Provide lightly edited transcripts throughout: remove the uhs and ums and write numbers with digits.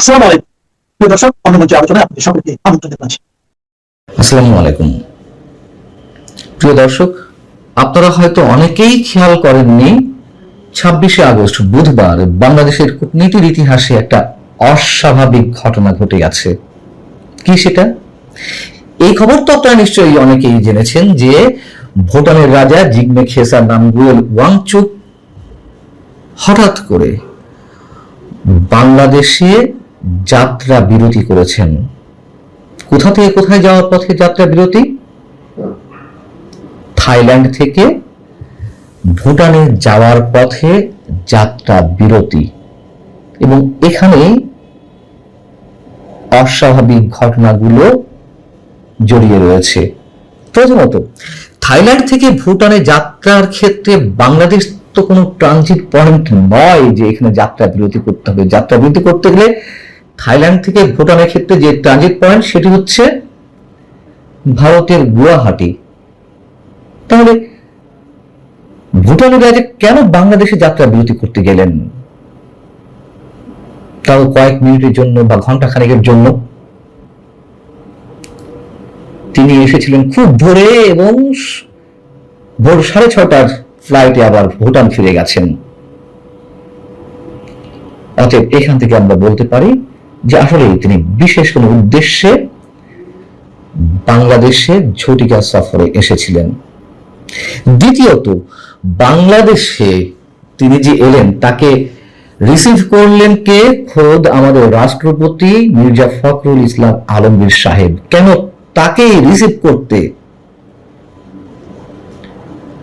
আসসালামু আলাইকুম প্রিয় দর্শক, অন্য মঞ্চে আলোচনায় আপনাদের সকলকে আমন্ত্রণ জানাচ্ছি। আসসালামু আলাইকুম প্রিয় দর্শক, আপনারা হয়তো অনেকেই খেয়াল করেননি 26শে আগস্ট বুধবার বাংলাদেশের কূটনীতির ইতিহাসে একটা অস্বাভাবিক ঘটনা ঘটে গেছে। কি সেটা? এই খবর তো আপনারা নিশ্চয়ই অনেকেই জেনেছেন যে ভুটানের রাজা জিগমে খেসার নামগুয়েল ওয়াংচুক হঠাৎ করে বাংলাদেশে যাত্রা বিরতি করেছেন। কোথা থেকে কোথায় যাওয়ার পথে যাত্রা বিরতি? থাইল্যান্ড থেকে ভুটানে যাওয়ার পথে যাত্রা বিরতি। এবং এখানে অস্বাভাবিক ঘটনাগুলো জড়িয়ে রয়েছে। প্রথমত, থাইল্যান্ড থেকে ভুটানে যাত্রার ক্ষেত্রে বাংলাদেশ তো কোনো ট্রানজিট পয়েন্ট নয় যে এখানে যাত্রা বিরতি করতে হবে। যাত্রা বিরতি করতে গেলে থাইল্যান্ড থেকে ভুটানের ক্ষেত্রে যে ট্রানজিট পয়েন্ট সেটি হচ্ছে ভারতের গুয়াহাটি। তাহলে ভুটানের রাজা কেন বাংলাদেশে যাত্রা বিরতি করতে গেলেন, তাও কয়েক মিনিটের জন্য বা ঘন্টা খানেকের জন্য? তিনি এসেছিলেন খুব ভোরে এবং ভোর 6:30টার ফ্লাইটে আবার ভুটান ফিরে গেছেন। অতএব এখান থেকে আমরা বলতে পারি যে আসলে তিনি বিশেষ কোনো উদ্দেশ্যে বাংলাদেশে ঝটিকা সফরে এসেছিলেন। দ্বিতীয়ত, বাংলাদেশে তিনি যে এলেন তাকে রিসিভ করলেন কে? খোদ আমাদের রাষ্ট্রপতি মির্জা ফখরুল ইসলাম আলমগীর সাহেব। কেন তাকেই রিসিভ করতে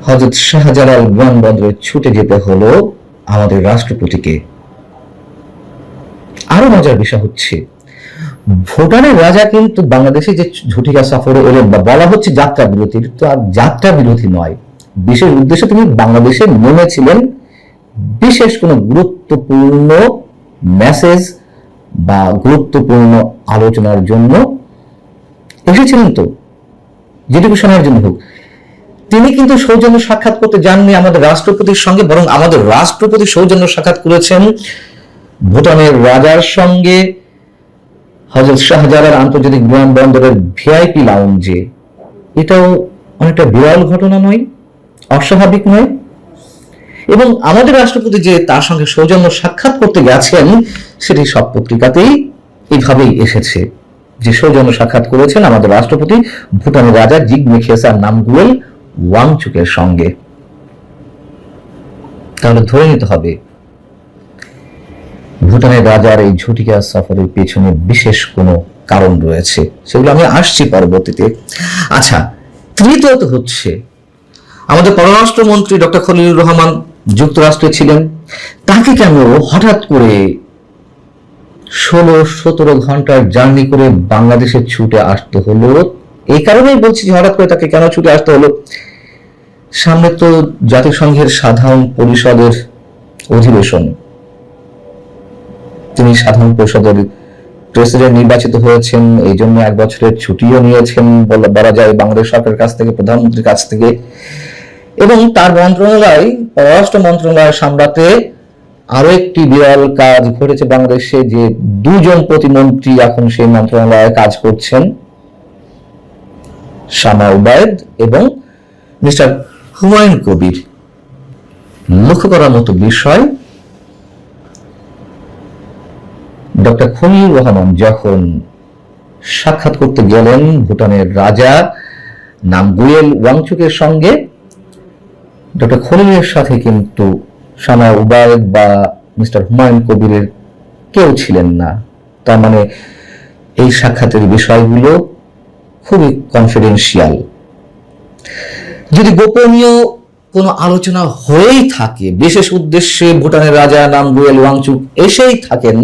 হযরত শাহজালাল বিমানবন্দরে ছুটে যেতে হলো আমাদের রাষ্ট্রপতিকে? আরো মজার বিষয় হচ্ছে, ভুটানের রাজা কিন্তু বাংলাদেশে যে ঝটিকা সফরে এলেন বা বলা হচ্ছে যাত্রা বিরতি, তো আর যাত্রা বিরতি নয়। বিশেষ উদ্দেশ্যে তিনি বাংলাদেশে নেমেছিলেন বিশেষ কোনো গুরুত্বপূর্ণ মেসেজ বা গুরুত্বপূর্ণ আলোচনার জন্য এসেছিলেন। তো যেটুকু শোনার জন্য হোক, তিনি কিন্তু সৌজন্য সাক্ষাৎ করতে যাননি আমাদের রাষ্ট্রপতির সঙ্গে, বরং আমাদের রাষ্ট্রপতি সৌজন্য সাক্ষাৎ করেছেন ভুটানের রাজার সঙ্গে হযরত শাহজালাল আন্তর্জাতিক বিমানবন্দরের ভিআইপি লাউঞ্জে। এটাও অনেকটা বিরল ঘটনা নয়? অস্বাভাবিক নয়? এবং আমাদের রাষ্ট্রপতি যে তার সঙ্গে সৌজন্য সাক্ষাৎ করতে গেছেন সেটি সব পত্রিকাতেই এইভাবেই এসেছে যে সৌজন্য সাক্ষাৎ করেছেন আমাদের রাষ্ট্রপতি ভুটানের রাজা জিগমে খেসার নামগুয়েল ওয়াংচুকের সঙ্গে। তাহলে ধরে নিতে হবে ভুটানের রাজার এই ঝটিকা সফরের পেছনে বিশেষ কোনো কারণ রয়েছে, সেগুলো আমি আসছি পরবর্তীতে। আচ্ছা, তৃতীয়ত হচ্ছে, আমাদের পররাষ্ট্রমন্ত্রী ডক্টর খলিলুর রহমান যুক্তরাষ্ট্রে ছিলেন, তাকে কেন হঠাৎ করে 16-17 ঘন্টার জার্নি করে বাংলাদেশে ছুটে আসতে হলো? এই কারণেই বলছি যে হঠাৎ করে তাকে কেন ছুটে আসতে হলো। সামনে তো জাতিসংঘের সাধারণ পরিষদের অধিবেশন। তিনি সাধারণ পরিষদের প্রেসিডেন্ট নির্বাচিত হয়েছেন, এই জন্য 1 বছরের ছুটিও নিয়েছেন বলা যায় বাংলাদেশ সরকারের কাছ থেকে, প্রধানমন্ত্রীর কাছ থেকে। এবং তার মন্ত্রণালয়, পররাষ্ট্র মন্ত্রণালয় সামলাতে আরো একটি বিরল কাজ ঘটেছে বাংলাদেশে, যে 2 জন প্রতিমন্ত্রী এখন সেই মন্ত্রণালয়ে কাজ করছেন, শামা উবায়েদ এবং মিস্টার হুমায়ুন কবির। লক্ষ্য করার মতো বিষয়, ডক্টর খলিলুর রহমান যখন সাক্ষাৎ করতে গেলেন ভুটানের রাজা নামগুয়েল ওয়াংচুকের সঙ্গে, ডক্টর খলিলের সাথে কিন্তু শামা উবায়েদ বা মিস্টার হুমায়ুন কবিরের কেউ ছিলেন না। তার মানে এই সাক্ষাতের বিষয়গুলো খুবই কনফিডেন্সিয়াল। যদি গোপনীয় কোনো আলোচনা হয়েই থাকে, বিশেষ উদ্দেশ্যে ভুটানের রাজা নামগুয়েল ওয়াংচুক এসেই থাকেন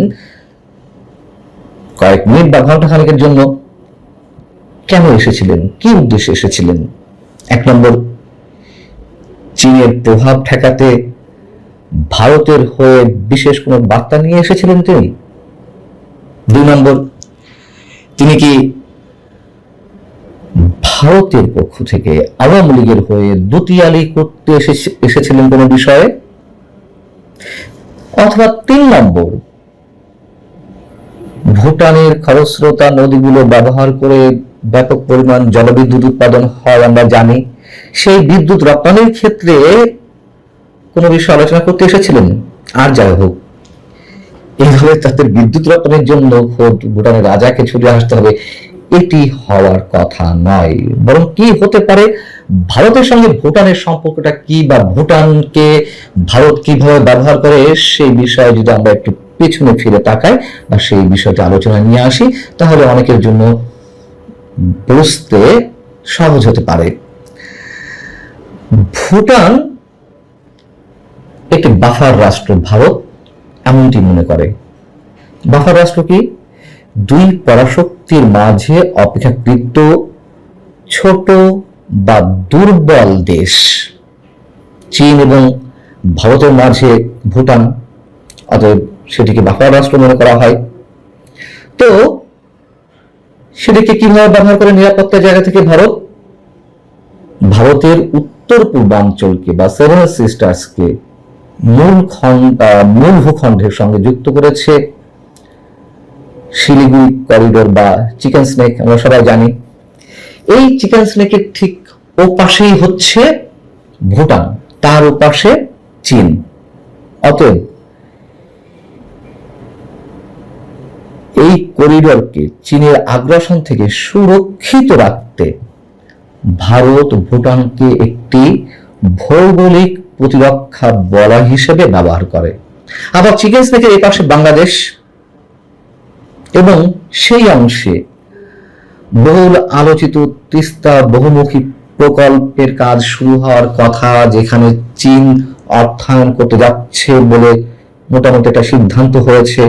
কয়েক মিনিট বা ঘন্টা খানেকের জন্য, কেন এসেছিলেন, কি উদ্দেশ্যে এসেছিলেন? 1 নম্বর, চীনের প্রভাব ঠেকাতে ভারতের হয়ে বিশেষ কোনো বার্তা নিয়ে এসেছিলেন তিনি? 2 নম্বর, তিনি কি ভারতের পক্ষ থেকে আওয়ামী লীগের হয়ে দুতিয়ালি করতে এসেছিলেন কোনো বিষয়ে? অথবা 3 নম্বর, ভুটানের খরস্রোতা নদীগুলো ব্যবহার করে ব্যাপক পরিমাণ জলবিদ্যুৎ উৎপাদন হয় আমরা জানি। সেই বিদ্যুৎ রপ্তানির ক্ষেত্রে কোনো বিষয় আলোচনা করতে এসেছিলেন? আর যাই হোক, এইভাবে তাদের বিদ্যুৎ রপ্তানির জন্য খোদ ভুটানের রাজাকে ছুটে আসতে হবে, এটি হওয়ার কথা নয়। বরং কি হতে পারে, ভারতের সঙ্গে ভুটানের সম্পর্কটা কি, বা ভুটানকে ভারত কিভাবে ব্যবহার করে, সেই বিষয়ে যদি আমরা একটু পেছনে ফিরে তাকাই বা সেই বিষয়টি আলোচনা নিয়ে আসি, তাহলে অনেকের জন্য বুঝতে সহজ হতে পারে। ভুটান একটি বাফার রাষ্ট্র, ভারত এমনটি মনে করে। বাফার রাষ্ট্র কি? দুই পরাশক্তির মাঝে অপেক্ষাকৃত ছোট বা দুর্বল দেশ, চীন এবং ভারতের মাঝে ভুটান, অতএব সেটিকে বাফার রাষ্ট্র মনে করা হয়। তো সেটিকে কিভাবে ব্যবহার করে নিরাপত্তার জায়গা থেকে ভারতের উত্তর পূর্বাঞ্চলকে বা সেভেন সিস্টার্সকে মূল ভূখণ্ডের সঙ্গে যুক্ত করেছে শিলিগুড়ি করিডোর বা চিকেন স্নেক, আমরা সবাই জানি। এই চিকেন স্নেকের ঠিক ওপাশেই হচ্ছে ভুটান, তার ওপাশে চীন। অতএব এই করিডোরকে চীনের আগ্রাসন থেকে সুরক্ষিত রাখতে ভারত ভুটানকে একটি ভৌগোলিক প্রতিরক্ষা বলয় হিসেবে ব্যবহার করে। আবার চিকেন স্নেকের এই পাশে বাংলাদেশ, এবং সেই অংশে বহুল আলোচিত তিস্তা বহুমুখী প্রকল্পের কাজ শুরু হওয়ার কথা, যেখানে চীন অর্থায়ন করতে যাচ্ছে বলে মোটামুটি একটা সিদ্ধান্ত হয়েছে।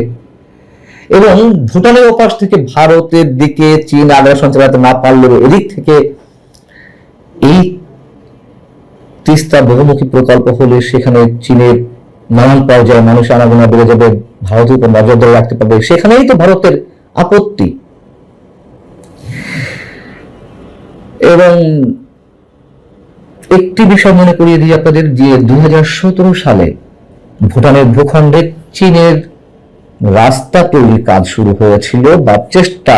এবং ভুটানের ওপাশ থেকে ভারতের দিকে চীন আগ্রাসন চালাতে না পারলেও এদিক থেকে এই তিস্তা বহুমুখী প্রকল্প হলে সেখানে চীনের নানান পর্যায়ে মানুষ আনাগোনা বেড়ে যাবে, ভারতের উপর নজর ধরে রাখতে পারবে, সেখানেই তো ভারতের আপত্তি। এবং একটি বিষয় মনে করিয়ে দিই আপনাদের, যে 2017 সালে ভুটানের ভূখণ্ডে চীনের রাস্তা তৈরির কাজ শুরু হয়েছিল বা চেষ্টা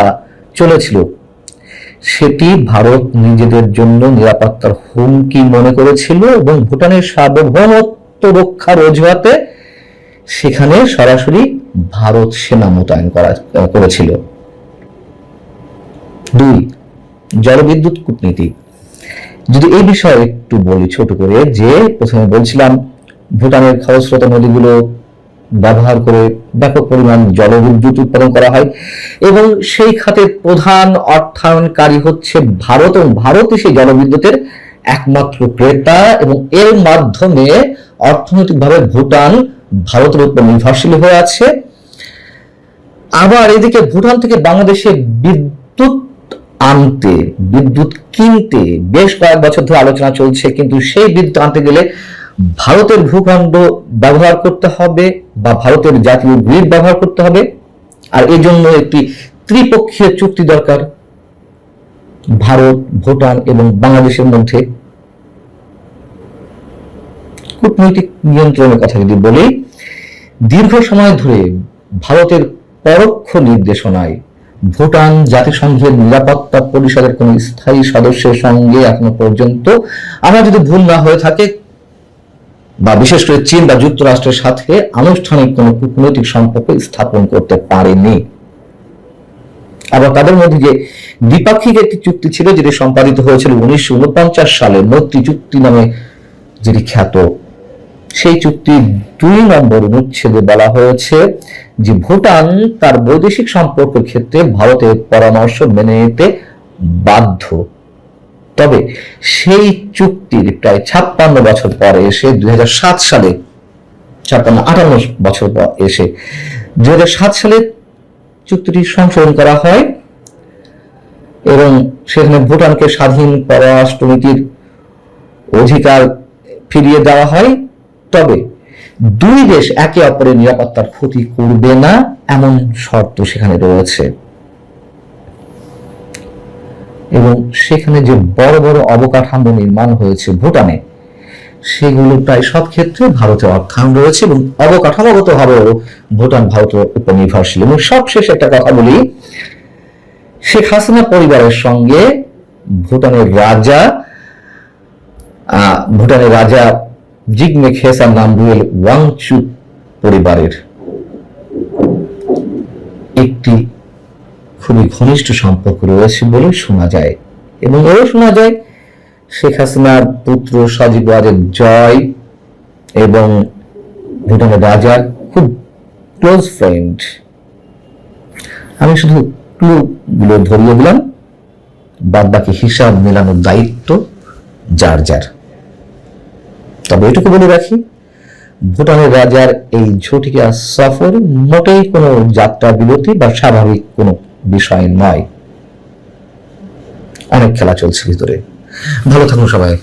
চলেছিল, সেটি ভারত নিজেদের জন্য নিরাপত্তার হুমকি মনে করেছিল এবং ভুটানের সার্বভৌমত্ব রক্ষার অজুহাতে সেখানে সরাসরি ভারত সেনা মোতায়েন করেছিল। 2. জলবিদ্যুৎ কূটনীতি। যদি এই বিষয়ে একটু বলি ছোট করে, যে প্রথমে বলছিলাম ভুটানের খরস্রোতা নদীগুলো ব্যবহার করে ব্যাপক পরিমাণ জলবিদ্যুৎ উৎপাদন করা হয় এবং সেই খাতের প্রধান অর্থায়নকারী হচ্ছে ভারত, এবং ভারতই সেই জলবিদ্যুতের একমাত্র ক্রেতা, এবং এর মাধ্যমে অর্থনৈতিকভাবে ভুটান ভারতের উপর নির্ভরশীল হয়ে আছে। আবার এদিকে ভুটান থেকে বাংলাদেশে বিদ্যুৎ কিনতে বেশ কয়েক বছর ধরে আলোচনা চলছে, কিন্তু সেই বিদ্যুৎ আনতে গেলে ভারতের ভূখণ্ড ব্যবহার করতে হবে বা ভারতের জাতীয় গ্রিড ব্যবহার করতে হবে, আর এই জন্য একটি ত্রিপক্ষীয় চুক্তি দরকার ভারত, ভুটান এবং বাংলাদেশের মধ্যে। কূটনৈতিক নিয়ন্ত্রণের কথা যদি বলি, দীর্ঘ সময় ধরে ভারতের পরোক্ষ নির্দেশনায় ভুটান জাতিসংঘের নিরাপত্তা পরিষদের কোন স্থায়ী সদস্যের সঙ্গে এখনো পর্যন্ত, আমরা যদি ভুল না হয়ে থাকে, বা বিশেষ করে চীন বা যুক্তরাষ্ট্রের সাথে আনুষ্ঠানিক কোন কূটনৈতিক সম্পর্ক স্থাপন করতে পারেনি। আবার তাদের মধ্যে যে দ্বিপাক্ষিক একটি চুক্তি ছিল, যেটি সম্পাদিত হয়েছিল 1949 সালে, মৈত্রী চুক্তি নামে যেটি খ্যাত, সেই চুক্তির 2 নম্বর অনুচ্ছেদে বলা হয়েছে যে ভুটান তার বৈদেশিক সম্পর্কের ক্ষেত্রে ভারতের পরামর্শ মেনে নিতে বাধ্য। তবে সেই চুক্তির প্রায় 56 বছর পরে এসে 2007 সালে, 58 বছর পর এসে 2007 সালে চুক্তিটি সংশোধন করা হয় এবং সেখানে ভুটানকে স্বাধীন পররাষ্ট্রনীতির অধিকার ফিরিয়ে দেওয়া হয়। তবে দুই দেশ একে অপরের নিরাপত্তার ক্ষতি করবে না, এমন শর্ত সেখানে রয়েছে। এবং সেখানে যে বড় বড় অবকাঠামো নির্মাণ হয়েছে ভুটানে, সেগুলো প্রায় সব ক্ষেত্রে ভারতের অর্থায়ন রয়েছে এবং অবকাঠামোগত ভাবেও ভুটান ভারতের উপর নির্ভরশীল। এবং সবশেষে একটা কথা বলি, শেখ হাসিনা পরিবারের সঙ্গে ভুটানের রাজা জিগমে খেসার নামরুয়েল ওয়াংচুক পরিবারের একটি খুবই ঘনিষ্ঠ সম্পর্ক রয়েছে বলে শোনা যায়। এবং এও শোনা যায় শেখ হাসিনার পুত্র সজীব ওয়াজেদ জয় এবং ভুটানের রাজার খুব ক্লোজ ফ্রেন্ড। আমি শুধু ক্লু গুলো ধরিয়ে দিলাম, বাদ বাকি হিসাব মেলানোর দায়িত্ব যার যার। তবে এটুকু বলে রাখি, ভুটানের রাজার এই ঝটিকা সফর মোটেই কোনো যাত্রা বিরতি বা স্বাভাবিক কোনো বিষয় নয়। অনেক খেলা চলছে ভিতরে। ভালো থাকুন সবাই,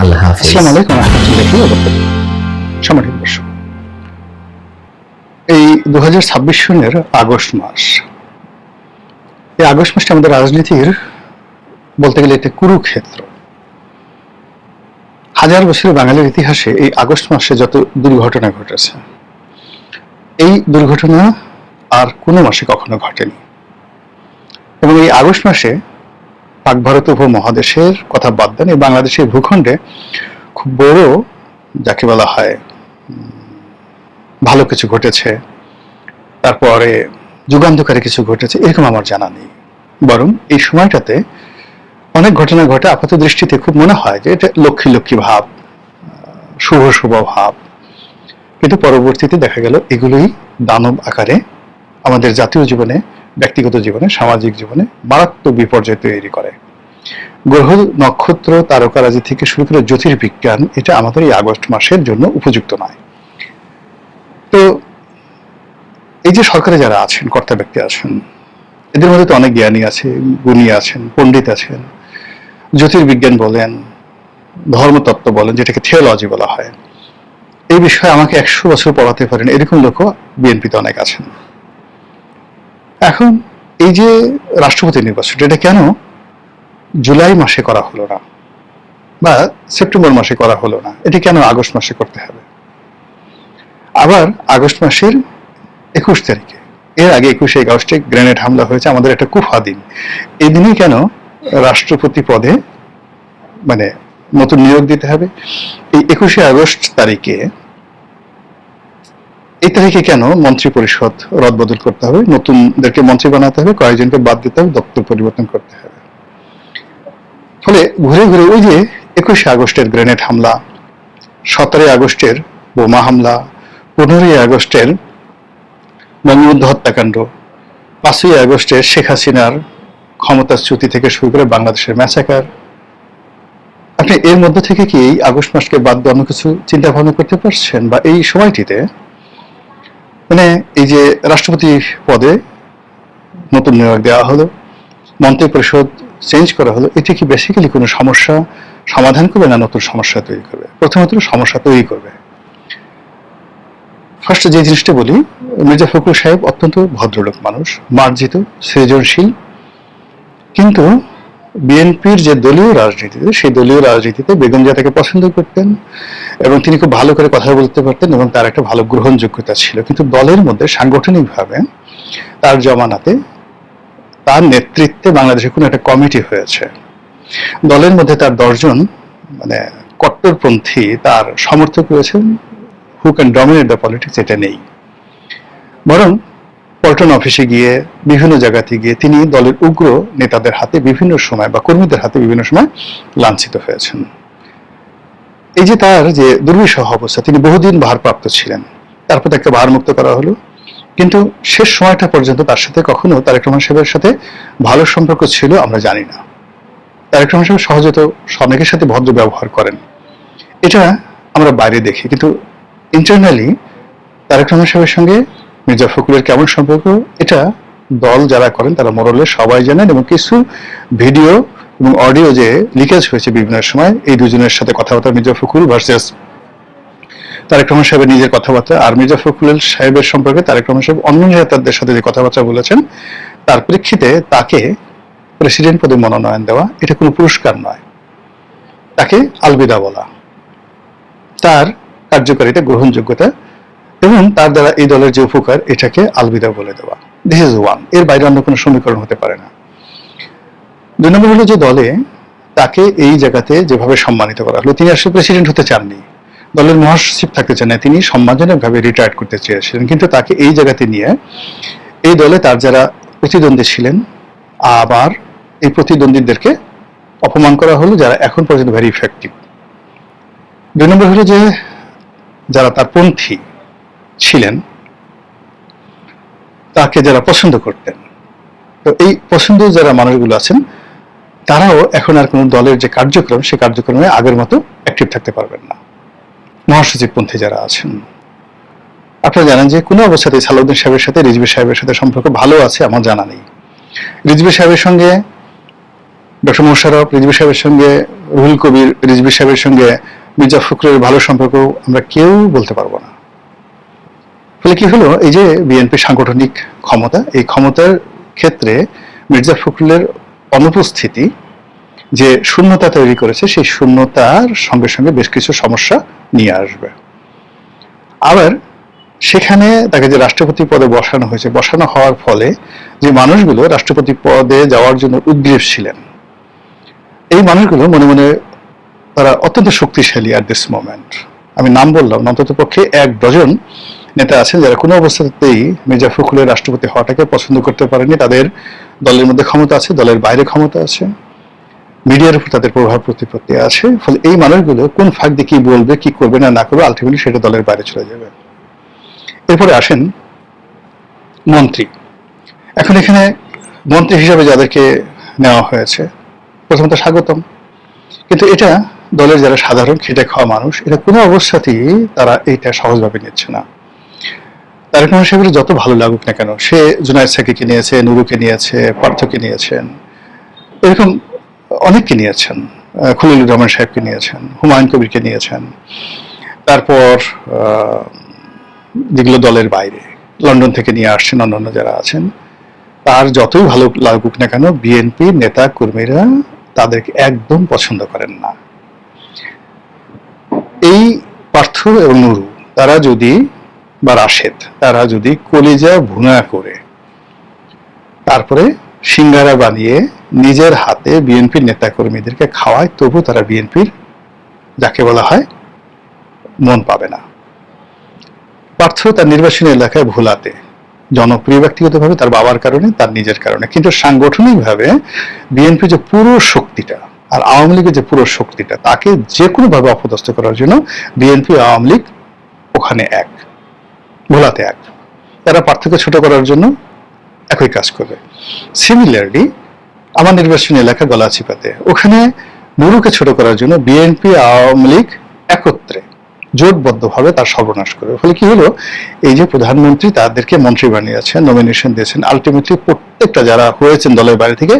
আল্লাহ হাফেজ। আসসালামু আলাইকুম ওয়া রাহমাতুল্লাহি ওয়া বারাকাতুহু। সম্মানিত দর্শক, এই 2026 সনের আগস্ট মাস, এই আগস্ট মাসটা আমাদের রাজনীতির বলতে গেলে একটা কুরুক্ষেত্র। হাজার বছরের বাঙালির ইতিহাসে এই আগস্ট মাসে যত দুর্ঘটনা ঘটেছে, এই দুর্ঘটনা আর কোনো মাসে কখনো ঘটেনি। এবং এই আগস্ট মাসে পাক ভারত উপমহাদেশের কথা বাদ দেন, এই বাংলাদেশের ভূখণ্ডে খুব বড়, যাকে বলা হয় ভালো কিছু ঘটেছে, তারপরে যুগান্তকারী কিছু ঘটেছে, এরকম আমার জানা নেই। বরং এই সময়টাতে অনেক ঘটনা ঘটে আপাত দৃষ্টিতে খুব মনে হয় যে এটা লক্ষ্মী লক্ষ্মী ভাব, শুভ শুভ ভাব, কিন্তু পরবর্তীতে দেখা গেল এগুলোই দানব আকারে আমাদের জাতীয় জীবনে, ব্যক্তিগত জীবনে, সামাজিক জীবনে মারাত্মক বিপর্যয় তৈরি করে। গ্রহ নক্ষত্র তারকারাজি থেকে শুরু করে জ্যোতির্বিজ্ঞান, এটা আমাদের এই আগস্ট মাসের জন্য উপযুক্ত নয়। তো এই যে সরকারে যারা আছেন, কর্তা ব্যক্তি আছেন, এদের মধ্যে তো অনেক জ্ঞানী আছে, গুণী আছেন, পণ্ডিত আছেন, জ্যোতির্বিজ্ঞান বলেন, ধর্মতত্ত্ব বলেন, যেটাকে থিওলজি বলা হয়, এই বিষয়ে আমাকে 100 বছর পড়াতে পারেন এরকম লোকও বিএনপিতে অনেক আছেন। এখন এই যে রাষ্ট্রপতি নির্বাচন, এটা কেন জুলাই মাসে করা হলো না বা সেপ্টেম্বর মাসে করা হলো না, এটি কেন আগস্ট মাসে করতে হবে? আবার আগস্ট মাসের 21 তারিখে, এর আগে 21শে আগস্টে গ্রেনেড হামলা হয়েছে, আমাদের একটা কুফা দিন, এই দিনই কেন রাষ্ট্রপতি পদে মানে নতুন নিয়োগ দিতে হবে? এই 21শে আগস্ট তারিখে, এই তারিখে কেন মন্ত্রী পরিষদ রদবদল করতে হবে, নতুনদেরকে মন্ত্রী বানাতে হবে, কয়েকজনকে বাদ দিতে হবে, দপ্তর পরিবর্তন করতে হবে? ফলে ঘুরে ঘুরে ওই যে 21শে আগস্টের গ্রেনেড হামলা, 17 আগস্টের বোমা হামলা, 15 আগস্টের বঙ্গবন্ধু হত্যাকাণ্ড, 5 আগস্টের শেখ হাসিনার ক্ষমতাচ্যুতি থেকে শুরু করে বাংলাদেশের ম্যাসাকার, আপনি এর মধ্যে থেকে কি এই আগস্ট মাসকে বাদ দিয়ে অন্য কিছু চিন্তা ভাবনা করতে পারছেন? বা এই সময়টিতে মানে এই যে রাষ্ট্রপতি পদে নতুন নিয়োগ দেওয়া হলো, মন্ত্রী পরিষদ চেঞ্জ করা হলো, এটি কি বেসিক্যালি কোনো সমস্যা সমাধান করবে না নতুন সমস্যা তৈরি করবে? প্রথমত সমস্যা তৈরি করবে। ফার্স্ট যে জিনিসটা বলি, মির্জা ফখরুল সাহেব অত্যন্ত ভদ্রলোক মানুষ, মার্জিত, সৃজনশীল, কিন্তু বিএনপির যে দলীয় রাজনীতিতে, সেই দলীয় রাজনীতিতে বেগম জিয়া তাকে পছন্দ করতেন এবং তিনি খুব ভালো করে কথা বলতে পারতেন এবং তার একটা ভালো গ্রহণযোগ্যতা ছিল। কিন্তু দলের মধ্যে সাংগঠনিকভাবে তার জমানাতে, তার নেতৃত্বে বাংলাদেশে কোনো একটা কমিটি হয়েছে, দলের মধ্যে তার 10 জন মানে কট্টরপন্থী তার সমর্থক রয়েছেন, who can dominate the politics, এটা নেই। বরং পল্টন অফিসে গিয়ে, বিভিন্ন জায়গাতে গিয়ে তিনি দলের উগ্র নেতাদের হাতে বিভিন্ন সময় বা কর্মীদের হাতে বিভিন্ন সময় লাঞ্ছিত হয়েছেন। এই যে তার যে দুর্বিষহ অবস্থা, তিনি বহুদিন ভারপ্রাপ্ত ছিলেন, তারপর তাকে ভারমুক্ত করা হলো, কিন্তু শেষ সময়টা পর্যন্ত তার সাথে কখনো তারেক রহমান সাহেবের সাথে ভালো সম্পর্ক ছিল আমরা জানি না। তারেক রহমান সাহেব সহজত অনেকের সাথে ভদ্র ব্যবহার করেন, এটা আমরা বাইরে দেখি, কিন্তু ইন্টারনালি তারেক রহমান সাহেবের সঙ্গে মির্জা ফখরুলের কেমন সম্পর্ক, এটা দল যারা করেন তারা মোরলে সবাই জানেন। এবং কিছু ভিডিও এবং অডিও যে লিকেজ হয়েছে বিভিন্ন সময়, এই দুজনের সাথে কথাবার্তা, মির্জা ফখরুল ভার্সেস তারেক রহমান সাহেবের নিজের কথাবার্তা, আর মির্জা ফখরুল সাহেবের সম্পর্কে তারেক রহমান সাহেব অন্য নেতাদের সাথে যে কথাবার্তা বলেছেন, তার প্রেক্ষিতে তাকে প্রেসিডেন্ট পদে মনোনয়ন দেওয়া, এটা কোনো পুরস্কার নয়, তাকে আলবিদা বলা। তার কার্যকারিতা, গ্রহণযোগ্যতা এবং তার দ্বারা এই দলের যে উপকার, এটাকে আলবিদা বলে দেওয়া। This is one. এর বাইরে অন্য কোনো সমীকরণ হতে পারে না। 2 নম্বর হলো যে দলে তাকে এই জায়গাতে যেভাবে সম্মানিত করা হলো, তিনি আসলে প্রেসিডেন্ট হতে চাননি, দলের মহাসচিব থাকতে চান না, তিনি সম্মানজনকভাবে রিটায়ার করতে চেয়েছিলেন, কিন্তু তাকে এই জায়গাতে নিয়ে এই দলে তার যারা প্রতিদ্বন্দ্বী ছিলেন, আবার এই প্রতিদ্বন্দ্বীদেরকে অপমান করা হলো যারা এখন পর্যন্ত ভেরি ইফেক্টিভ। 2 নম্বর হলো যে যারা তার পন্থী ছিলেন, তাকে যারা পছন্দ করতেন, তো এই পছন্দ যারা মানুষগুলো আছেন, তারাও এখন আর কোনো দলের যে কার্যক্রম, সেই কার্যক্রমে আগের মতো অ্যাক্টিভ থাকতে পারবেন না। মহাসচিব পন্থী যারা আছেন, আপনারা জানেন যে কোনো অবস্থাতেই সালাউদ্দিন সাহেবের সাথে রিজভী সাহেবের সাথে সম্পর্ক ভালো আছে আমার জানা নেই। রিজভী সাহেবের সঙ্গে ডক্টর মোশাররফ, রিজভী সাহেবের সঙ্গে রুহুল কবির, রিজভী সাহেবের সঙ্গে মির্জা ফখরুলের ভালো সম্পর্ক আমরা কেউ বলতে পারবো না। ফলে কি হলো, এই যে বিএনপির সাংগঠনিক ক্ষমতা, এই ক্ষমতার ক্ষেত্রে মির্জা ফখরুলের অনুপস্থিতি যে শূন্যতা তৈরি করেছে, সেই শূন্যতার সঙ্গে সঙ্গে বেশ কিছু সমস্যা নিয়ে আসবে। আবার সেখানে তাকে যে রাষ্ট্রপতি পদে বসানো হয়েছে, বসানো হওয়ার ফলে যে মানুষগুলো রাষ্ট্রপতি পদে যাওয়ার জন্য উদ্গ্রীব ছিলেন, এই মানুষগুলো মনে মনে তারা অত্যন্ত শক্তিশালী অ্যাট দিস মোমেন্ট। আমি নাম বললাম, অন্তত পক্ষে 1 ডজন নেতা আছেন যারা কোনো অবস্থাতেই মির্জা ফখরুলের রাষ্ট্রপতি হওয়াটাকে পছন্দ করতে পারেনি। তাদের দলের মধ্যে ক্ষমতা আছে, দলের বাইরে ক্ষমতা আছে, মিডিয়ার উপর তাদের প্রভাব প্রতিপত্তি আছে। ফলে এই মানুষগুলো কোন ফাঁক দিয়ে কি বলবে, কি করবে না না করবে, আলটিমেটলি সেটা দলের বাইরে চলে যাবে। এরপরে আসেন মন্ত্রী। এখন এখানে মন্ত্রী হিসাবে যাদেরকে নেওয়া হয়েছে, প্রথমত স্বাগতম, কিন্তু এটা দলের যারা সাধারণ খেটে খাওয়া মানুষ, এটা কোনো অবস্থাতেই তারা এইটা সহজভাবে নিচ্ছে না। তারেক রহমান সাহেবের যত ভালো লাগুক না কেন, সে জুনায়েদ সাকিকে নিয়েছে, নুরুকে নিয়েছে, পার্থকে নিয়েছেন, এরকম অনেককে নিয়েছেন, খলিলুর রহমান সাহেবকে নিয়েছেন, হুমায়ুন কবিরকে নিয়েছেন, তারপর যেগুলো দলের বাইরে লন্ডন থেকে নিয়ে আসছেন অন্যান্য যারা আছেন, তার যতই ভালো লাগুক না কেন, বিএনপি নেতা কর্মীরা তাদেরকে একদম পছন্দ করেন না। এই পার্থ এবং নুরু, তারা যদি বা রাশেদ, তারা যদি কলিজা ভুনা করে তারপরে সিঙ্গারা বানিয়ে নিজের হাতে বিএনপির নেতা কর্মীদেরকে খাওয়ায়, তবু তারা বিএনপির যাকে বলা হয় মন পাবে না। পার্থ তার নির্বাচনী এলাকায় ভোলাতে জনপ্রিয় ব্যক্তিগতভাবে, তার বাবার কারণে, তার নিজের কারণে, কিন্তু সাংগঠনিকভাবে বিএনপি যে পুরো শক্তিটা আর আওয়ামী লীগের যে পুরো শক্তিটা, তাকে যে কোনো ভাবে অপদস্থ করার জন্য বিএনপি আওয়ামী লীগ ওখানে এক, ভোলাতে এক। এরা পার্থক্য ছোট করার জন্য একই কাজ করবে। সিমিলারলি আমার নির্বাচনী এলাকা গলাচিপাতে, ওখানে নুরুকে ছোট করার জন্য বিএনপি আওয়ামী লীগ একত্রে জোটবদ্ধভাবে তার সর্বনাশ করবে। ফলে কি হলো, এই যে প্রধানমন্ত্রী তাদেরকে মন্ত্রী বানিয়েছেন, নমিনেশন দিয়েছেন, আলটিমেটলি প্রত্যেকটা যারা হয়েছেন দলের বাইরে থেকে,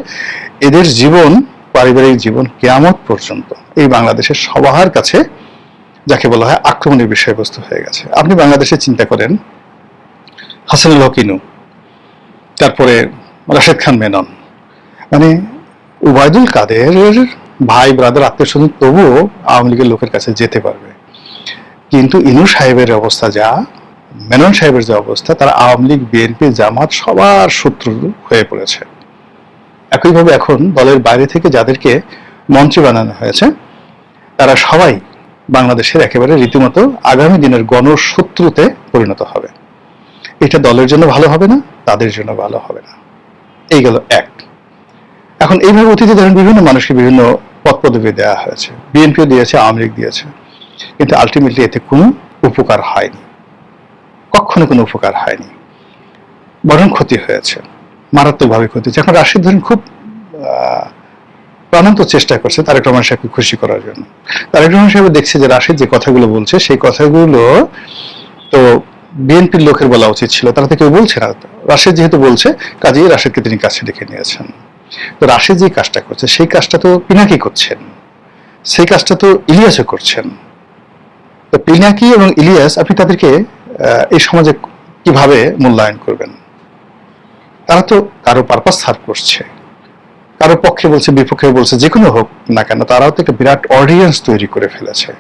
এদের জীবন, পারিবারিক জীবন কিয়ামত পর্যন্ত এই বাংলাদেশের সবার কাছে যাকে বলা হয় আক্রমণের বিষয়বস্তু হয়ে গেছে। আপনি বাংলাদেশে চিন্তা করেন, হাসানুল হক ইনু, তারপরে রাশেদ খান মেনন, মানে উবায়দুল কাদেরের ভাই ব্রাদার আত্মীয় স্বজন তবুও আওয়ামী লীগের লোকের কাছে যেতে পারবে। কিন্তু ইনু সাহেবের অবস্থা যা, মেনন সাহেবের যে অবস্থা, তারা আওয়ামী লীগ, বিএনপি, জামাত সবার শত্রু হয়ে পড়েছে। একইভাবে এখন দলের বাইরে থেকে যাদেরকে মন্ত্রী বানানো হয়েছে, তারা সবাই বাংলাদেশের একেবারে রীতিমতো আগামী দিনের গণশত্রুতে পরিণত হবে। এটা দলের জন্য ভালো হবে না, তাদের জন্য ভালো হবে না। এই গেল এক। এখন এইভাবে অতীতে ধরেন বিভিন্ন মানুষকে বিভিন্ন পদ পদবি দেওয়া হয়েছে, বিএনপিও দিয়েছে, আওয়ামী লীগ দিয়েছে, কিন্তু আলটিমেটলি এতে কোনো উপকার হয়নি, কখনো কোনো উপকার হয়নি, বরং ক্ষতি হয়েছে, মারাত্মকভাবে ক্ষতি হয়েছে। এখন রাশিদ ধরেন খুব প্রাণান্ত চেষ্টা করছে তারেক রহমান সাহেবকে খুশি করার জন্য। তারেক রহমান সাহেব দেখছে যে রাশিদ যে কথাগুলো বলছে, সেই কথাগুলো তো বিএনপির লোকের বলা উচিত ছিল, তারা তো কেউ বলছে না। রাশিদ যেহেতু বলছে, কাজেই রাশিদকে তিনি কাছে ডেকে নিয়েছেন। তো রাশিদ যে কাজটা করছে, সেই কাজটা তো পিনাকি করছেন, সেই কাজটা তো ইলিয়াসও করছেন। তো পিনাকি এবং ইলিয়াস, আপনি তাদেরকে এই সমাজে কিভাবে মূল্যায়ন করবেন? তারা তো কারো পারপাস সার্ভ করছে, কারো পক্ষে বলছে, বিপক্ষে বলছে, যে কোনো হোক না কেন, তারাও তো একটা বিরাট অডিয়েন্স তৈরি করে ফেলেছে।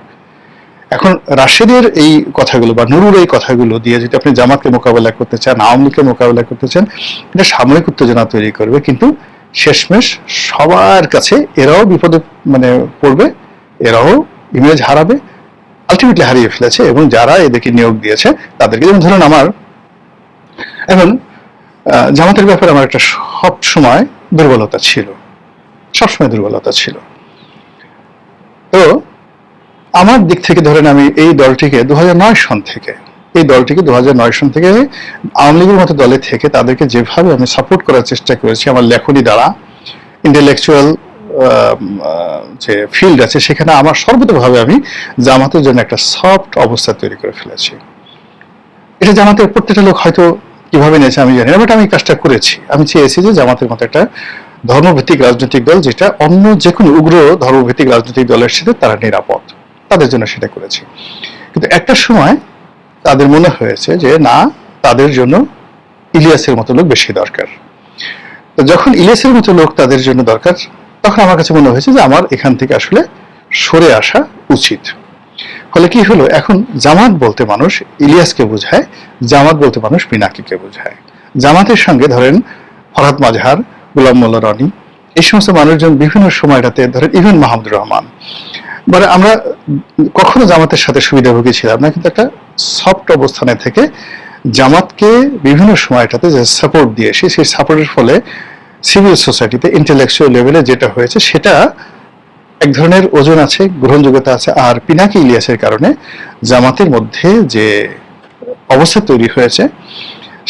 এখন রাশেদের এই কথাগুলো বা নুরুর এই কথাগুলো দিয়ে যদি আপনি জামাতকে মোকাবেলা করতে চান, আওয়ামী লীগকে মোকাবেলা করতে চান, এটা সাময়িক উত্তেজনা তৈরি করবে, কিন্তু শেষমেশ সবার কাছে এরাও বিপদে পড়বে, এরাও ইমেজ হারাবে, আলটিমেটলি হারিয়ে ফেলেছে। এবং যারা এদেরকে নিয়োগ দিয়েছে তাদেরকে, যেমন ধরুন আমার এখন জামাতের ব্যাপারে আমার একটা সবসময় দুর্বলতা ছিল, সবসময় দুর্বলতা ছিল। তো আমার দিক থেকে ধরেন আমি এই দলটিকে 2009 সন থেকে আওয়ামী লীগের মতো দলে থেকে তাদেরকে যেভাবে আমি সাপোর্ট করার চেষ্টা করেছি আমার লেখনী দ্বারা, ইন্টেলেকচুয়াল যে ফিল্ড আছে সেখানে আমার সর্বতভাবে আমি জামাতের জন্য একটা সফট অবস্থা তৈরি করে ফেলেছি। এটা জামাতের প্রত্যেকটা লোক হয়তো কিভাবে নিয়েছে আমি জানি না, বাট আমি কাজটা করেছি। আমি চেয়েছি যে জামাতের মতো একটা ধর্মভিত্তিক রাজনৈতিক দল, যেটা অন্য যে কোনো উগ্র ধর্মভিত্তিক রাজনৈতিক দলের সাথে তারা নিরাপদ, তাদের জন্য সেটা করেছি। কিন্তু একটা সময় তাদের মনে হয়েছে যে না, তাদের জন্য ইলিয়াসের মতো লোক বেশি দরকার। তো যখন ইলিয়াসের মতো লোক তাদের জন্য দরকার, তখন আমার কাছে মনে হয়েছে যে আমার এখান থেকে আসলে সরে আসা উচিত। ফলে কি হলো, এখন জামাত বলতে মানুষ ইলিয়াসকে বোঝায়, জামাত বলতে মানুষ পিনাকিকে বোঝায়। জামাতের সঙ্গে ধরেন ফরহাদ মাজহার, গোলাম মোল্লা রনি, এই সমস্ত মানুষজন বিভিন্ন সময়টাতে ধরেন ইভেন মাহমুদুর রহমান, আমরা কখনো জামাতের সাথে সুবিধাভোগী ছিলাম না, কিন্তু একটা সফট অবস্থানে থেকে জামাতকে বিভিন্ন সময়টাতে যে সাপোর্ট দিয়েছি, সেই সাপোর্টের ফলে সিভিল সোসাইটিতে ইন্টেলেকচুয়াল লেভেলে যেটা হয়েছে সেটা এক ধরনের ওজন আছে, গ্রহণযোগ্যতা আছে। আর পিনাকি ইলিয়াসের কারণে জামাতের মধ্যে যে অবস্থা তৈরি হয়েছে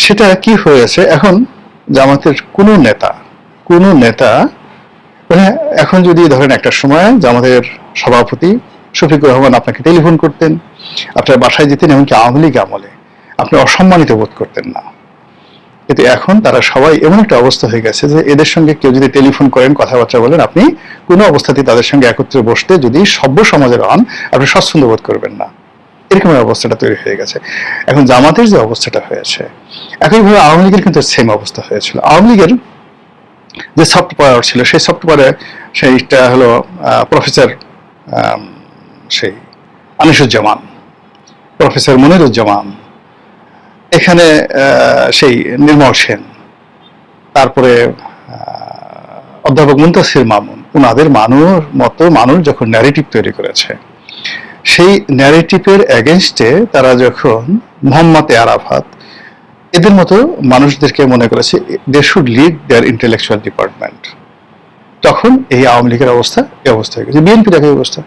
সেটা কি হয়েছে, এখন জামাতের কোনো নেতা এখন যদি ধরেন একটা সময় জামাতের সভাপতি শফিকুর রহমান আপনাকে টেলিফোন করতেন, আপনার বাসায় যেতেন, এমনকি আওয়ামী লীগ আমলে আপনি অসম্মানিত বোধ করতেন না। কিন্তু এখন তারা সবাই এমন একটা অবস্থা হয়ে গেছে যে এদের সঙ্গে কেউ যদি টেলিফোন করেন, কথাবার্তা বলেন, আপনি কোনো অবস্থাতেই তাদের সঙ্গে একত্রে বসতে যদি সভ্য সমাজের হন, আপনি স্বচ্ছন্দ বোধ করবেন না। এরকম অবস্থাটা তৈরি হয়ে গেছে। এখন জামাতের যে অবস্থাটা হয়েছে, একইভাবে আওয়ামী লীগের কিন্তু সেম অবস্থা হয়েছিল। আওয়ামী লীগের যে সফট পাওয়ার ছিল, সেই সফট পাওয়ারে সেইটা হলো প্রফেসর সেই আনিসুজ্জামান, প্রফেসর মনিরুজ্জামান, এখানে সেই নির্মল সেন, তারপরে অধ্যাপক মুনতাসির মামুন, ওনাদের মানুষ যখন ন্যারেটিভ তৈরি করেছে, সেই ন্যারেটিভের এগেনস্টে তারা যখন মোহাম্মদ আরাফাত এদের মতো মানুষদেরকে মনে করেছে they should lead their intellectual department, তখন এই আওয়ামী লীগের অবস্থা এই অবস্থা হয়ে গেছে। বিএনপির একই অবস্থা।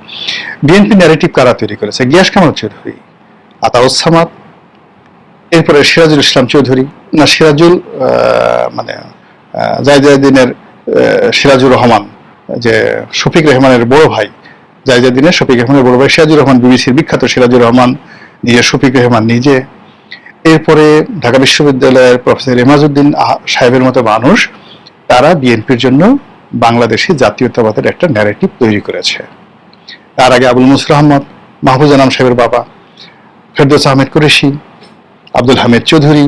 বিএনপি ন্যারেটিভ কারা তৈরি করেছে? গিয়াস কামাল চৌধুরী, আতাউস সামাদ, এরপরে সিরাজুল ইসলাম চৌধুরী, না সিরাজুল জায়জাদিনের সিরাজুর রহমান, যে শফিক রহমানের বড় ভাই, জায়জাদিনের শফিক রহমানের বড় ভাই সিরাজুর রহমান, বিবিসির বিখ্যাত সিরাজুর রহমান নিজে, শফিক রহমান নিজে, এরপরে ঢাকা বিশ্ববিদ্যালয়ের প্রফেসর এমাজউদ্দিন সাহেবের মতো মানুষ, তারা বিএনপির জন্য বাংলাদেশি জাতীয়তাবাদের একটা ন্যারেটিভ তৈরি করেছে। তার আগে আবুল মুসর আহমদ, মাহফুজ আনাম সাহেবের বাবা, ফেরদৌস আহমেদ কুরেশি, আব্দুল হামিদ চৌধুরী,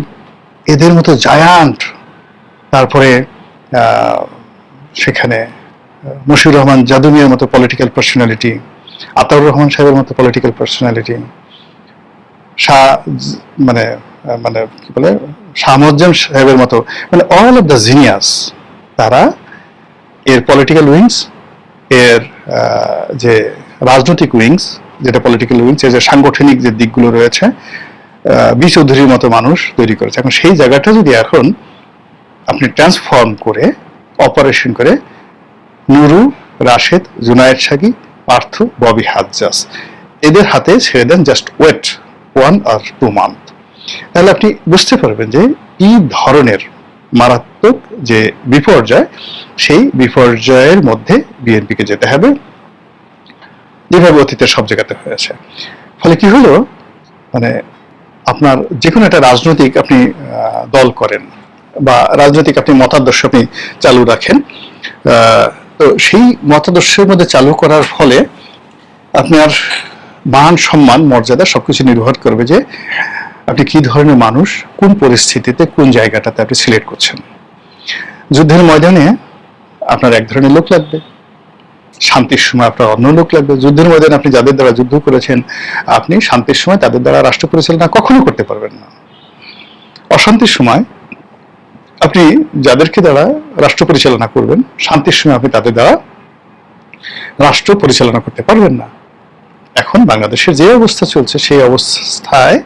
এদের মতো জায়ান্ট, তারপরে সেখানে মশিউর রহমান জাদুমিয়ার মতো পলিটিক্যাল পার্সোনালিটি, আতাউর রহমান সাহেবের মতো পলিটিক্যাল পার্সোনালিটি, কি বলে শাহ মুয়াজ্জেম সাহেবের মতো, অল অফ দ্য জিনিয়াস, তারা এর পলিটিক্যাল উইংস, এর যে রাজনৈতিক উইংস, যেটা পলিটিক্যাল উইংস, এর যে সাংগঠনিক যে দিকগুলো রয়েছে, বি চৌধুরীর মতো মানুষ তৈরি করেছে। এখন সেই জায়গাটা যদি এখন আপনি ট্রান্সফর্ম করে, অপারেশন করে নুরু, রাশেদ, জুনায়েদ সাগি, পার্থ, ববি হাজ্জাজ এদের হাতে ছেড়ে দেন, জাস্ট ওয়েট 1 or 2 month, তাহলে আপনি বুঝতে পারবেন যে এই ধরনের মারাত্মক যে বিপর্যয়, সেই বিপর্যয়ের মধ্যে বিএনপিকে যেতে হবে, যেভাবে অতীতের সব জায়গাতে হয়েছে। ফলে কি হলো, আপনার যে কোনো একটা রাজনৈতিক আপনি দল করেন বা রাজনৈতিক আপনি মতাদর্শ আপনি চালু রাখেন, তো সেই মতাদর্শের মধ্যে চালু করার ফলে আপনার মান, সম্মান, মর্যাদা সবকিছু নির্ভর করবে যে আপনি কি ধরনের মানুষ, কোন পরিস্থিতিতে, কোন জায়গাটাতে আপনি সিলেক্ট করছেন। যুদ্ধের ময়দানে আপনার এক ধরনের লোক লাগবে, শান্তির সময় আপনার অন্য লোক লাগবে। যুদ্ধের ময়দানে আপনি যাদের দ্বারা যুদ্ধ করেছেন, আপনি শান্তির সময় তাদের দ্বারা রাষ্ট্র পরিচালনা কখনো করতে পারবেন না। অশান্তির সময় আপনি যাদেরকে দ্বারা রাষ্ট্র পরিচালনা করবেন, শান্তির সময় আপনি তাদের দ্বারা রাষ্ট্র পরিচালনা করতে পারবেন না। এখন বাংলাদেশের যে অবস্থা চলছে, সেই অবস্থায়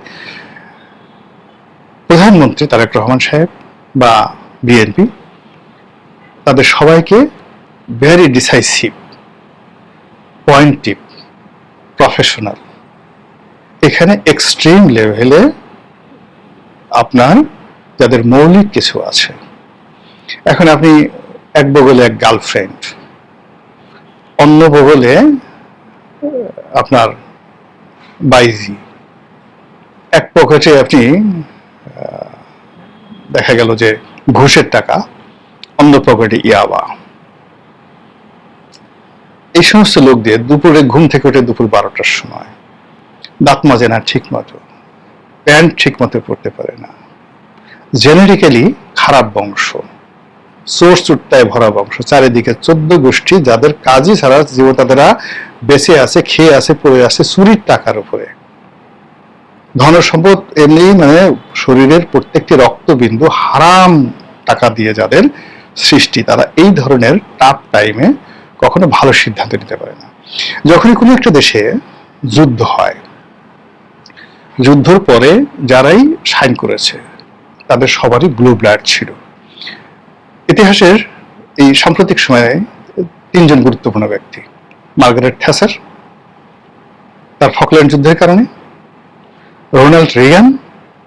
প্রধানমন্ত্রী তারেক রহমান সাহেব বা বিএনপি তাদের সবাইকে ভেরি ডিসাইসিভ, পয়েন্টিভ, প্রফেশনাল, এখানে এক্সট্রিম লেভেলে আপনার যাদের মৌলিক কিছু আছে। এখন আপনি এক বগলে এক গার্লফ্রেন্ড, অন্য বগলে আপনার বাইজি, এক পকেটে আপনি দেখা গেল যে ঘুষের টাকা, অন্য পকেটে ইয়াবা। এই সমস্ত লোক দিয়ে দুপুরে ঘুম থেকে উঠে দুপুর 12টার সময় দাঁত মাজে না ঠিক মতো, প্যান্ট ঠিক মতো পড়তে পারে না, জেনেটিক্যালি খারাপ বংশ, সোর্স চুট্টায় ভরা বংশ, চারিদিকে 14 গোষ্ঠী যাদের কাজই ছাড়া জীবন তাদেরা বেঁচে আছে, খেয়ে আছে, পড়ে আছে চুরির টাকার উপরে। ধন সম্পদ এমনি মানে শরীরের প্রত্যেকটি রক্তবিন্দু হারাম টাকা দিয়ে যাদের সৃষ্টি, তারা এই ধরনের টাফ টাইমে কখনো ভালো সিদ্ধান্ত নিতে পারে না। যখনই কোনো একটা দেশে যুদ্ধ হয়, যুদ্ধর পরে যারাই সাইন করেছে তাদের সবারই ব্লু ব্লাড ছিল। ইতিহাসের এই সাম্প্রতিক সময়ে 3 জন গুরুত্বপূর্ণ ব্যক্তি, মার্গারেট থ্যাচার তার ফকল্যান্ড যুদ্ধের কারণে, রোনাল্ড রেগান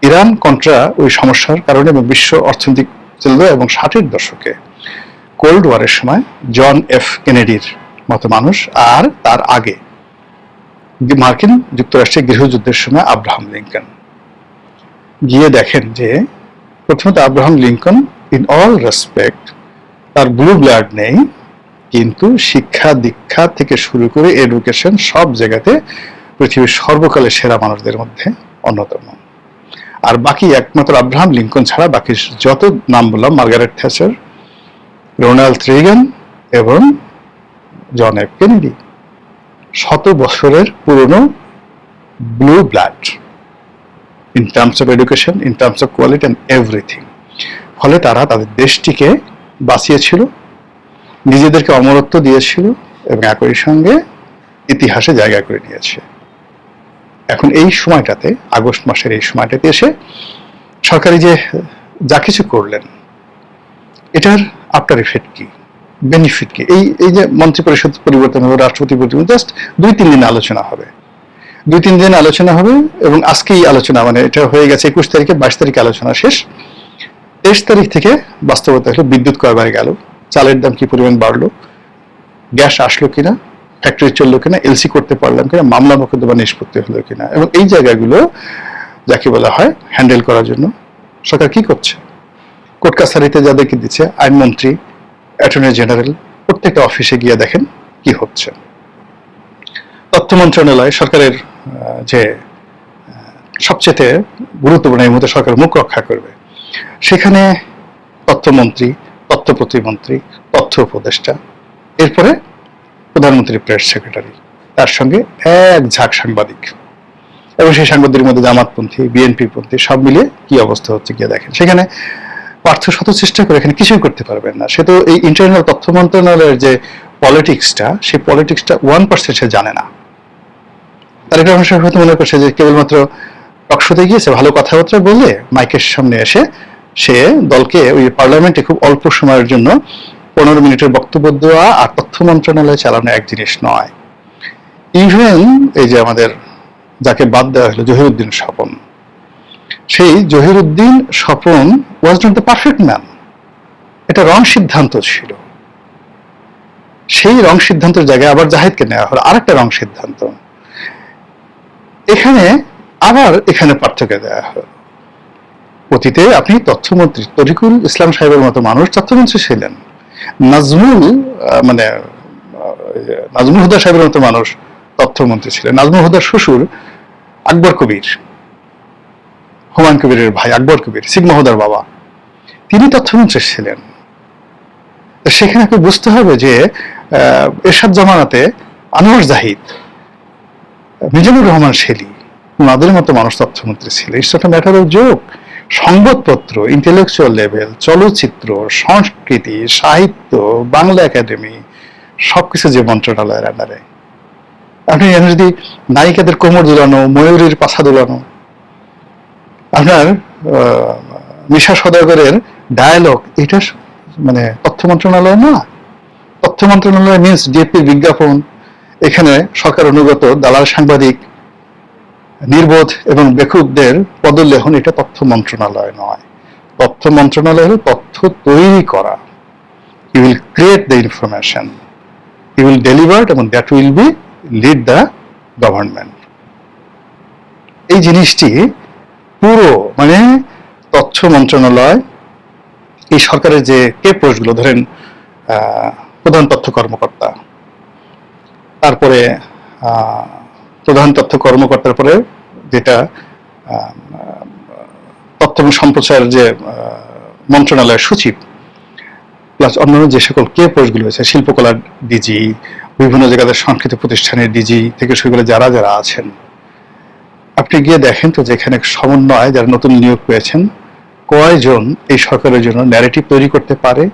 ইরান কন্ট্রা ওই সমস্যার কারণে এবং বিশ্ব অর্থনৈতিক ছিল, এবং 60-এর দশকে কোল্ড ওয়ারের সময় জন এফ কেনেডির মতো মানুষ, আর তার আগে মার্কিন যুক্তরাষ্ট্রের গৃহযুদ্ধের সময় আব্রাহাম লিঙ্কন। গিয়ে দেখেন যে প্রথমত Abraham Lincoln in all respect তার ব্লু ব্লাড নেই, কিন্তু শিক্ষা দীক্ষা থেকে শুরু করে এডুকেশন সব জায়গাতে পৃথিবীর সর্বকালের সেরা মানুষদের মধ্যে অন্যতম। আর বাকি একমাত্র আব্রাহাম লিঙ্কন ছাড়া বাকি যত নাম বললাম, মার্গারেট থ্যাচার, রোনাল্ড রেগান এবং জন এফ কেনেডি, 100 বছরের পুরনো blue blood in terms of education, in terms of quality and everything. ফলে তারা তাদের দেশটিকে বাঁচিয়েছিল, নিজেদেরকে অমরত্ব দিয়েছিল এবং একই সঙ্গে ইতিহাসে জায়গা করে নিয়েছে। এখন এই সময়টাতে, আগস্ট মাসের এই সময়টাতে এসে সরকারি যে যা কিছু করলেন, এটার আফটার ইফেক্ট কি, বেনিফিট কি? এই যে মন্ত্রী পরিষদ পরিবর্তন হবে, রাষ্ট্রপতি পরিবর্তন, জাস্ট 2-3 দিন আলোচনা হবে, 2-3 দিন আলোচনা হবে এবং আজকেই আলোচনা, মানে এটা হয়ে গেছে 21 তারিখে, 22 তারিখে আলোচনা শেষ। 23 তারিখ থেকে বাস্তবতা হলো বিদ্যুৎ কয়বার গেল, চালের দাম কি পরিমাণ বাড়লো, গ্যাস আসলো কিনা, ফ্যাক্টরি চললো কিনা, এলসি করতে পারলাম কিনা, মামলা মোকদ্দমা নিষ্পত্তি হলো কিনা, এবং এই জায়গাগুলো যাকে বলা হয় হ্যান্ডেল করার জন্য সরকার কি করছে। কোর্ট কাছারিতে যাদেরকে দিচ্ছে, আইনমন্ত্রী, অ্যাটর্নি জেনারেল, প্রত্যেকটা অফিসে গিয়ে দেখেন কি হচ্ছে। তথ্য মন্ত্রণালয় সরকারের যে সবচেয়ে গুরুত্বপূর্ণ, এই মুহূর্তে সরকার মুখ রক্ষা করবে, সেখানে তথ্যমন্ত্রী, তথ্য প্রতিমন্ত্রী, তথ্য উপদেষ্টা, এরপরে প্রধানমন্ত্রী প্রেস সেক্রেটারি, তার সঙ্গে এক ঝাঁক সাংবাদিক, এবং সেই সাংবাদিকের মধ্যে জামাতপন্থী, বিএনপি পন্থী, সব মিলিয়ে কি অবস্থা হচ্ছে গিয়ে দেখেন। সেখানে পার্থ শত চেষ্টা করে এখানে কিছুই করতে পারবেন না। সে তো এই ইন্টারনাল তথ্য মন্ত্রণালয়ের যে পলিটিক্সটা, সেই পলিটিক্সটা 1% সে জানে না। তারেক রহমান সাহেব হয়তো মনে করছে যে কেবলমাত্র টকশোতে গিয়েছে, ভালো কথাবার্তা বলে মাইকের সামনে এসে সে দলকে ওই পার্লামেন্টে খুব অল্প সময়ের জন্য 15 মিনিটের বক্তব্য দেওয়া আর তথ্য মন্ত্রণালয় চালানো এক জিনিস নয়। ইভেন এই যে আমাদের যাকে বাদ দেওয়া হলো, জহিরুদ্দিন স্বপন, সেই Jahiruddin Swapan was not the perfect man, এটা রং সিদ্ধান্ত ছিল। সেই রং সিদ্ধান্তের জায়গায় আবার জাহিদকে নেওয়া হলো, আরেকটা রং সিদ্ধান্ত। এখানে আবার পার্থক্য দেওয়া হলো। অতীতে আপনি তথ্যমন্ত্রী তরিকুল ইসলাম সাহেবের মতো মানুষ তথ্যমন্ত্রী ছিলেন, নাজমুল হুদা সাহেবের মতো মানুষ তথ্যমন্ত্রী ছিলেন। নাজমুল হুদার শ্বশুর আকবর কবির, হুমায়ুন কবিরের ভাই আকবর কবির, সিগমা হুদার বাবা, তিনি তথ্যমন্ত্রী ছিলেন। সেখানে বুঝতে হবে যে এরশাদ জামানাতে আনোয়ার জাহিদ, মিজানুর রহমান শেলী, ওনাদের মতো মানুষ তথ্যমন্ত্রী ছিল। It's not a matter of joke. সংবাদপত্র, ইন্টেলেকচুয়াল লেভেল, চলচ্চিত্র, সংস্কৃতি, সাহিত্য, বাংলা একাডেমি সবকিছু যে মন্ত্রণালয়ের আন্ডারে। আপনি যদি নায়িকাদের কোমর দুলানো, ময়ূরীর পাছা দুলানো, আপনার মিশা সওদাগরের ডায়ালগ, এটা মানে তথ্য মন্ত্রণালয় না। তথ্য মন্ত্রণালয় মিনস ডিএপির বিজ্ঞাপন, এখানে সরকার অনুগত দালাল সাংবাদিক, নির্বোধ এবং বেকুবদের পদলেখন, এটা তথ্য মন্ত্রণালয় নয়। তথ্য মন্ত্রণালয় হলো তথ্য তৈরি করা। You will create the information, you will deliver, এবং that will be lead the government. এই জিনিসটি পুরো মানে তথ্য মন্ত্রণালয়, এই সরকারের যে কে পোস্টগুলো, ধরেন প্রধান তথ্য কর্মকর্তা, তারপরে প্রধান তথ্য কর্মকর্তার পরে যেটা তথ্য এবং সম্প্রচার যে মন্ত্রণালয়ের সচিব, প্লাস অন্যান্য যে সকল কে পোস্টগুলো হয়েছে, শিল্পকলার ডিজি, বিভিন্ন জায়গায় সংস্কৃতি প্রতিষ্ঠানের ডিজি থেকে শুরু করে যারা যারা আছেন, আপনি গিয়ে দেখেন তো যেখানে সমন্বয় যারা নতুন নিয়োগ পেয়েছেন, কয়জন এই সরকারের জন্য ন্যারেটিভ তৈরি করতে পারে,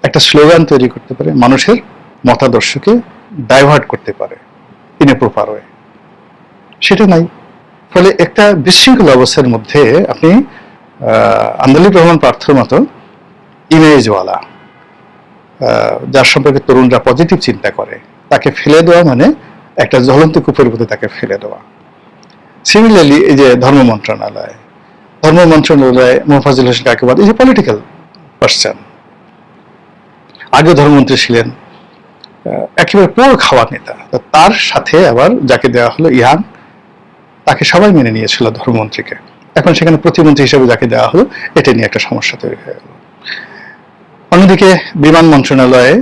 একটা স্লোগান তৈরি করতে পারে, মানুষের মতাদর্শকে ডাইভার্ট করতে পারে ইন এ প্রপার ওয়ে, সেটা নাই। ফলে একটা বিশৃঙ্খল অবস্থার মধ্যে আপনি আন্দোলিক রহমান পার্থর মতো ইমেজওয়ালা, যার সম্পর্কে তরুণরা পজিটিভ চিন্তা করে, তাকে ফেলে দেওয়া মানে একটা জ্বলন্ত কূপের মধ্যে তাকে ফেলে দেওয়া। সিমিলারলি এই যে ধর্ম মন্ত্রণালয় মোফাজ্জল হোসেন কাকে বলে, এই যে পলিটিক্যাল পার্সন, আগেও ধর্মমন্ত্রী ছিলেন, একেবারে পুরো খাওয়া নেতা, তার সাথে আবার যাকে দেওয়া হলো ইয়াং, তাকে সবাই মেনে নিয়েছিল ধর্মমন্ত্রীকে, এখন সেখানে প্রতিমন্ত্রী হিসেবে যাকে দেওয়া হলো, এটা নিয়ে একটা সমস্যা তৈরি হয়ে গেল। অন্যদিকে বিমান মন্ত্রণালয়ে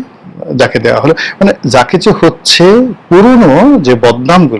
যাকে দেওয়া হলো, মানে যা কিছু হচ্ছে পুরনো যে বদনামগুলো